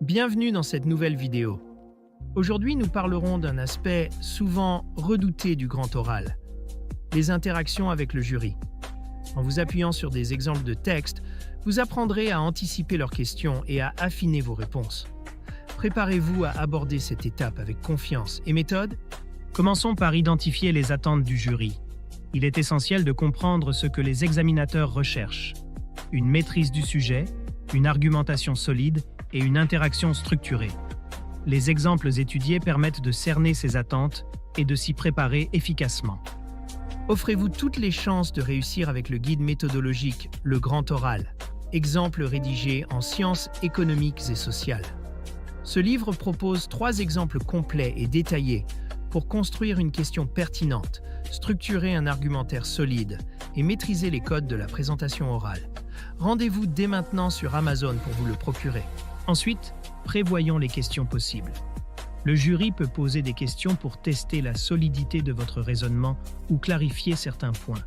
Bienvenue dans cette nouvelle vidéo. Aujourd'hui, nous parlerons d'un aspect souvent redouté du grand oral, les interactions avec le jury. En vous appuyant sur des exemples de texte, vous apprendrez à anticiper leurs questions et à affiner vos réponses. Préparez-vous à aborder cette étape avec confiance et méthode. Commençons par identifier les attentes du jury. Il est essentiel de comprendre ce que les examinateurs recherchent. Une maîtrise du sujet, une argumentation solide et une interaction structurée. Les exemples étudiés permettent de cerner ces attentes et de s'y préparer efficacement. Offrez-vous toutes les chances de réussir avec le guide méthodologique Le Grand Oral, exemple rédigé en sciences économiques et sociales. Ce livre propose 3 exemples complets et détaillés pour construire une question pertinente, structurer un argumentaire solide et maîtriser les codes de la présentation orale. Rendez-vous dès maintenant sur Amazon pour vous le procurer. Ensuite, prévoyons les questions possibles. Le jury peut poser des questions pour tester la solidité de votre raisonnement ou clarifier certains points.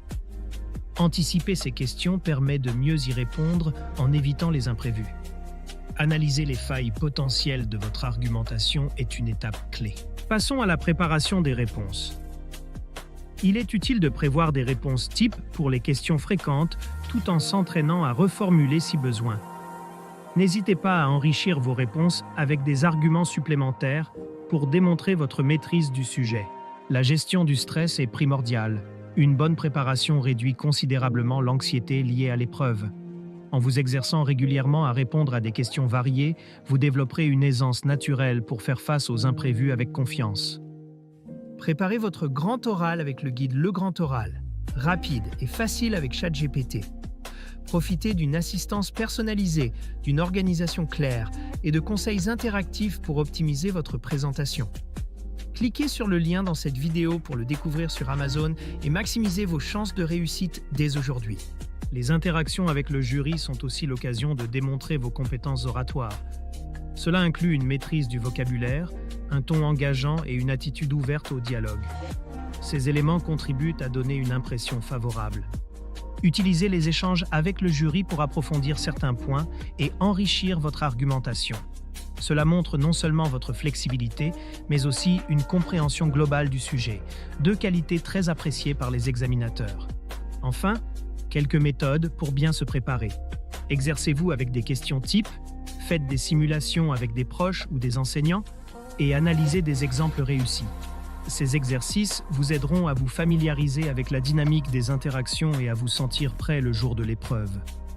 Anticiper ces questions permet de mieux y répondre en évitant les imprévus. Analyser les failles potentielles de votre argumentation est une étape clé. Passons à la préparation des réponses. Il est utile de prévoir des réponses types pour les questions fréquentes tout en s'entraînant à reformuler si besoin. N'hésitez pas à enrichir vos réponses avec des arguments supplémentaires pour démontrer votre maîtrise du sujet. La gestion du stress est primordiale. Une bonne préparation réduit considérablement l'anxiété liée à l'épreuve. En vous exerçant régulièrement à répondre à des questions variées, vous développerez une aisance naturelle pour faire face aux imprévus avec confiance. Préparez votre grand oral avec le guide Le Grand Oral, rapide et facile avec ChatGPT. Profitez d'une assistance personnalisée, d'une organisation claire et de conseils interactifs pour optimiser votre présentation. Cliquez sur le lien dans cette vidéo pour le découvrir sur Amazon et maximisez vos chances de réussite dès aujourd'hui. Les interactions avec le jury sont aussi l'occasion de démontrer vos compétences oratoires. Cela inclut une maîtrise du vocabulaire, un ton engageant et une attitude ouverte au dialogue. Ces éléments contribuent à donner une impression favorable. Utilisez les échanges avec le jury pour approfondir certains points et enrichir votre argumentation. Cela montre non seulement votre flexibilité, mais aussi une compréhension globale du sujet, 2 qualités très appréciées par les examinateurs. Enfin, quelques méthodes pour bien se préparer. Exercez-vous avec des questions types, faites des simulations avec des proches ou des enseignants et analysez des exemples réussis. Ces exercices vous aideront à vous familiariser avec la dynamique des interactions et à vous sentir prêt le jour de l'épreuve.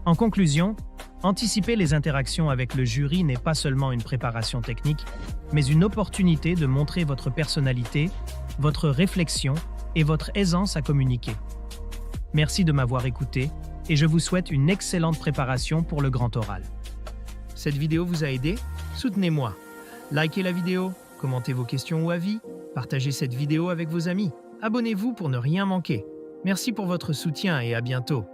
En conclusion, anticiper les interactions avec le jury n'est pas seulement une préparation technique, mais une opportunité de montrer votre personnalité, votre réflexion et votre aisance à communiquer. Merci de m'avoir écouté et je vous souhaite une excellente préparation pour le grand oral. Cette vidéo vous a aidé? Soutenez-moi. Likez la vidéo, commentez vos questions ou avis, partagez cette vidéo avec vos amis. Abonnez-vous pour ne rien manquer. Merci pour votre soutien et à bientôt.